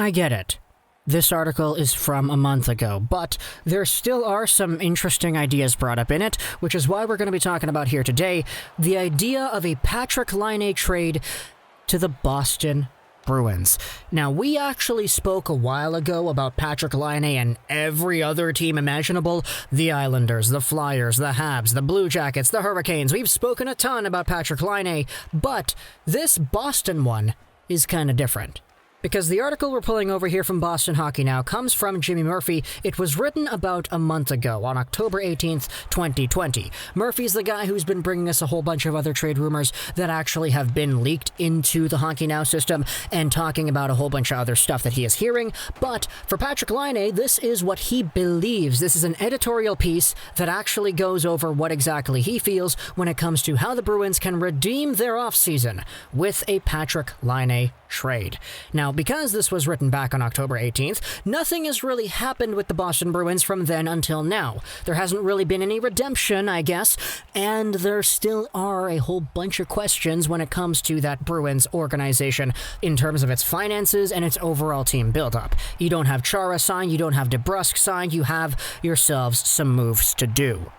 I get it. This article is from a month ago, but there still are some interesting ideas brought up in it, which is why we're going to be talking about here today, the idea of a Patrik Laine trade to the Boston Bruins. Now, we actually spoke a while ago about Patrik Laine and every other team imaginable. The Islanders, the Flyers, the Habs, the Blue Jackets, the Hurricanes. We've spoken a ton about Patrik Laine, but this Boston one is kind of different. Because the article we're pulling over here from Boston Hockey Now comes from Jimmy Murphy. It was written about a month ago, on October 18th, 2020. Murphy's the guy who's been bringing us a whole bunch of other trade rumors that actually have been leaked into the Hockey Now system and talking about a whole bunch of other stuff that he is hearing. But for Patrik Laine, this is what he believes. This is an editorial piece that actually goes over what exactly he feels when it comes to how the Bruins can redeem their offseason with a Patrik Laine trade. Now, because this was written back on October 18th, nothing has really happened with the Boston Bruins from then until now. There hasn't really been any redemption, I guess, and there still are a whole bunch of questions when it comes to that Bruins organization in terms of its finances and its overall team build-up. You don't have Chara signed, you don't have DeBrusk signed, you have yourselves some moves to do.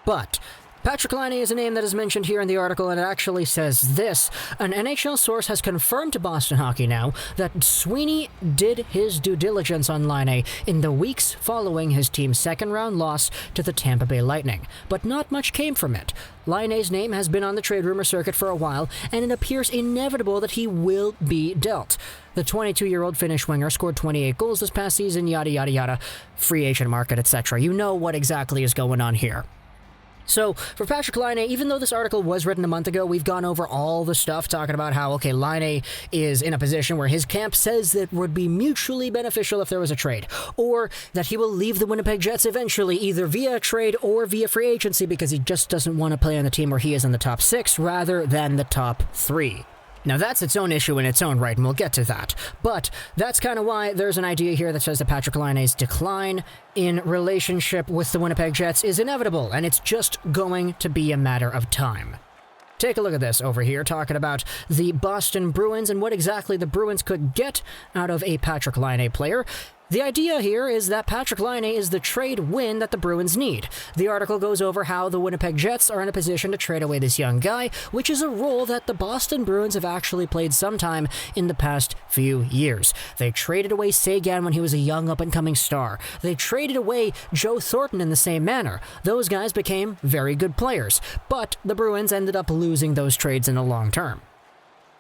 But Patrik Laine is a name that is mentioned here in the article, and it actually says this. An NHL source has confirmed to Boston Hockey Now that Sweeney did his due diligence on Laine in the weeks following his team's second-round loss to the Tampa Bay Lightning, but not much came from it. Laine's name has been on the trade rumor circuit for a while, and it appears inevitable that he will be dealt. The 22-year-old Finnish winger scored 28 goals this past season, yada yada yada, free agent market, etc. You know what exactly is going on here. So, for Patrik Laine, even though this article was written a month ago, we've gone over all the stuff talking about how, okay, Laine is in a position where his camp says that it would be mutually beneficial if there was a trade, or that he will leave the Winnipeg Jets eventually, either via a trade or via free agency, because he just doesn't want to play on the team where he is in the top 6 rather than the top 3. Now, that's its own issue in its own right, and we'll get to that. But that's kind of why there's an idea here that says that Patrik Laine's decline in relationship with the Winnipeg Jets is inevitable, and it's just going to be a matter of time. Take a look at this over here, talking about the Boston Bruins and what exactly the Bruins could get out of a Patrik Laine player. The idea here is that Patrik Laine is the trade win that the Bruins need. The article goes over how the Winnipeg Jets are in a position to trade away this young guy, which is a role that the Boston Bruins have actually played sometime in the past few years. They traded away Sagan when he was a young up-and-coming star. They traded away Joe Thornton in the same manner. Those guys became very good players, but the Bruins ended up losing those trades in the long term.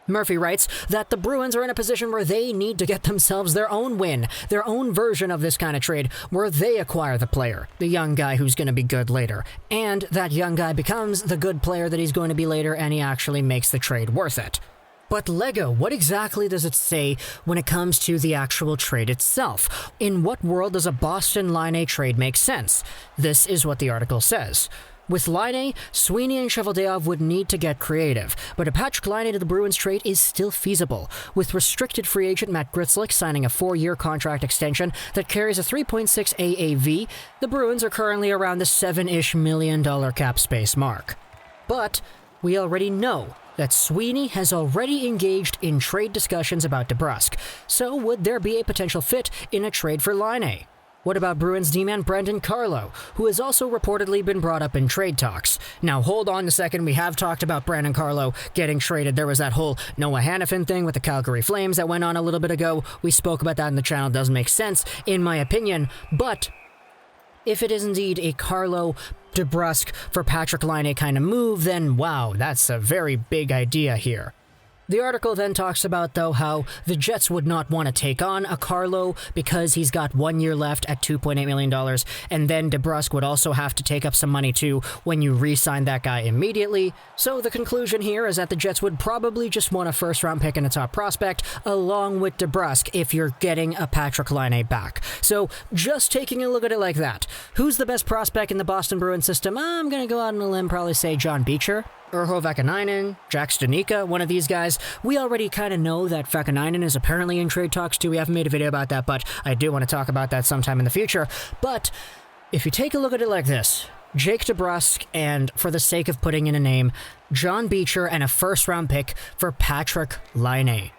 Murphy writes that the Bruins are in a position where they need to get themselves their own win, their own version of this kind of trade, where they acquire the player, the young guy who's going to be good later, and that young guy becomes the good player that he's going to be later, and he actually makes the trade worth it. But Lego, what exactly does it say when it comes to the actual trade itself? In what world does a Boston Laine trade make sense? This is what the article says. With Laine, Sweeney and Cheveldayoff would need to get creative, but a Patrik Laine to the Bruins trade is still feasible, with restricted free agent Matt Grzelcyk signing a 4-year contract extension that carries a 3.6 AAV. The Bruins are currently around the $7-ish million cap space mark. But we already know that Sweeney has already engaged in trade discussions about DeBrusk, so would there be a potential fit in a trade for Laine? What about Bruins D-man Brandon Carlo, who has also reportedly been brought up in trade talks? Now, hold on a second. We have talked about Brandon Carlo getting traded. There was that whole Noah Hannafin thing with the Calgary Flames that went on a little bit ago. We spoke about that in the channel. It does make sense, in my opinion. But if it is indeed a Carlo DeBrusk for Patrik Laine kind of move, then wow, that's a very big idea here. The article then talks about, though, how the Jets would not want to take on a Carlo because he's got 1 year left at $2.8 million, and then DeBrusk would also have to take up some money, too, when you re-sign that guy immediately. So the conclusion here is that the Jets would probably just want a first-round pick and a top prospect, along with DeBrusk, if you're getting a Patrik Laine back. So just taking a look at it like that, who's the best prospect in the Boston Bruins system? I'm going to go out on a limb, probably say John Beecher. Urho Vakanainen, Jack Studnicka, one of these guys. We already kind of know that Vakanainen is apparently in trade talks too. We haven't made a video about that, but I do want to talk about that sometime in the future. But if you take a look at it like this, Jake DeBrusk, and for the sake of putting in a name, John Beecher and a first-round pick for Patrik Laine.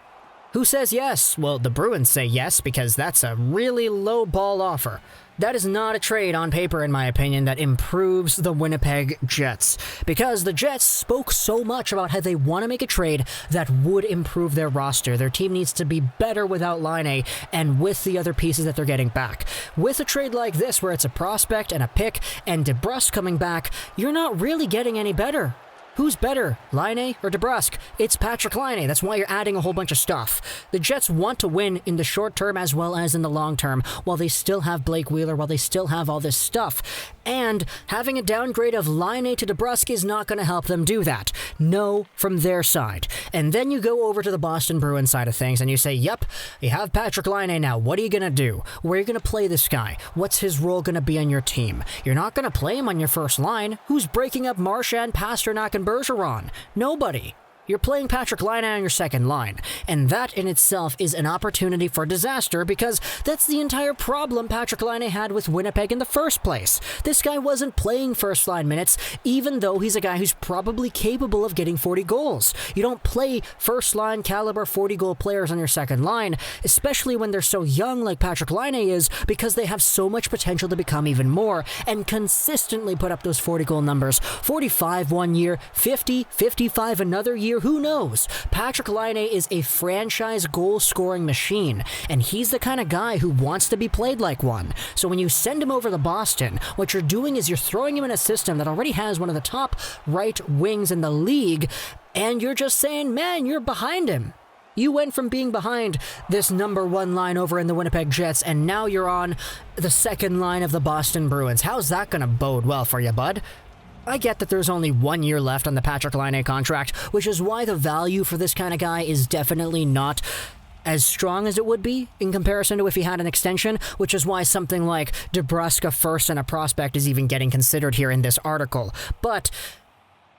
Who says yes? Well, the Bruins say yes because that's a really low ball offer. That is not a trade on paper, in my opinion, that improves the Winnipeg Jets. Because the Jets spoke so much about how they want to make a trade that would improve their roster. Their team needs to be better without Laine and with the other pieces that they're getting back. With a trade like this, where it's a prospect and a pick and DeBrusk coming back, you're not really getting any better. Who's better, Laine or DeBrusk? It's Patrik Laine. That's why you're adding a whole bunch of stuff. The Jets want to win in the short term as well as in the long term, while they still have Blake Wheeler, while they still have all this stuff. And having a downgrade of Laine to DeBrusk is not going to help them do that. No, from their side. And then you go over to the Boston Bruins side of things and you say, yep, you have Patrik Laine now. What are you going to do? Where are you going to play this guy? What's his role going to be on your team? You're not going to play him on your first line. Who's breaking up Marchand, Pasternak, and Bergeron? Nobody. You're playing Patrik Laine on your second line, and that in itself is an opportunity for disaster because that's the entire problem Patrik Laine had with Winnipeg in the first place. This guy wasn't playing first-line minutes, even though he's a guy who's probably capable of getting 40 goals. You don't play first-line caliber 40-goal players on your second line, especially when they're so young like Patrik Laine is, because they have so much potential to become even more and consistently put up those 40-goal numbers. 45 one year, 50, 55 another year. Who knows? Patrik Laine is a franchise goal-scoring machine, and he's the kind of guy who wants to be played like one. So when you send him over to Boston, what you're doing is you're throwing him in a system that already has one of the top right wings in the league, and you're just saying, man, you're behind him. You went from being behind this number one line over in the Winnipeg Jets, and now you're on the second line of the Boston Bruins. How's that going to bode well for you, bud? I get that there's only 1 year left on the Patrik Laine contract, which is why the value for this kind of guy is definitely not as strong as it would be in comparison to if he had an extension, which is why something like DeBrusk, a first and a prospect, is even getting considered here in this article. But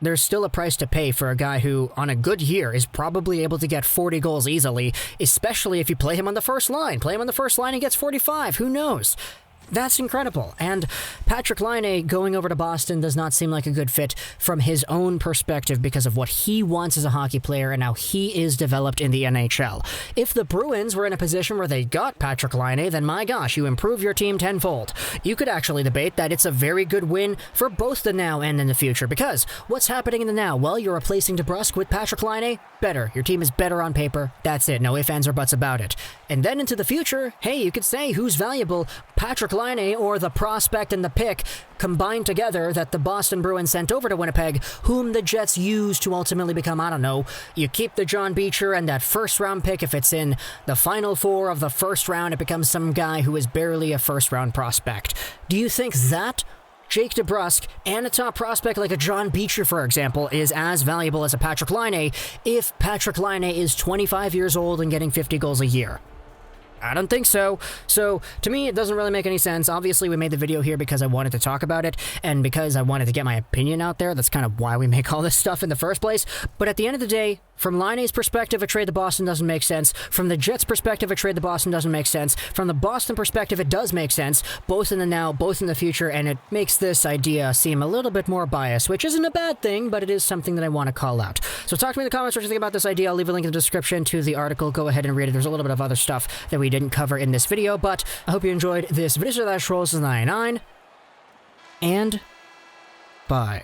there's still a price to pay for a guy who, on a good year, is probably able to get 40 goals easily, especially if you play him on the first line. Play him on the first line and gets 45. Who knows? That's incredible. And Patrik Laine going over to Boston does not seem like a good fit from his own perspective because of what he wants as a hockey player and how he is developed in the NHL. If the Bruins were in a position where they got Patrik Laine, then my gosh, you improve your team tenfold. You could actually debate that it's a very good win for both the now and in the future, because what's happening in the now? Well, you're replacing DeBrusk with Patrik Laine. Better. Your team is better on paper. That's it. No ifs, ands, or buts about it. And then into the future, hey, you could say who's valuable, Patrik Laine or the prospect and the pick combined together that the Boston Bruins sent over to Winnipeg, whom the Jets used to ultimately become, I don't know, you keep the John Beecher and that first-round pick. If it's in the final four of the first round, it becomes some guy who is barely a first-round prospect. Do you think that Jake DeBrusk and a top prospect like a John Beecher, for example, is as valuable as a Patrik Laine if Patrik Laine is 25 years old and getting 50 goals a year? I don't think so. So, to me, it doesn't really make any sense. Obviously, we made the video here because I wanted to talk about it, and because I wanted to get my opinion out there. That's kind of why we make all this stuff in the first place. But at the end of the day, from Laine's perspective, a trade to Boston doesn't make sense. From the Jets' perspective, a trade to Boston doesn't make sense. From the Boston perspective, it does make sense, both in the now, both in the future, and it makes this idea seem a little bit more biased, which isn't a bad thing, but it is something that I want to call out. So talk to me in the comments what you think about this idea. I'll leave a link in the description to the article. Go ahead and read it. There's a little bit of other stuff that we didn't cover in this video, but I hope you enjoyed this video. That Trolls 99, and bye.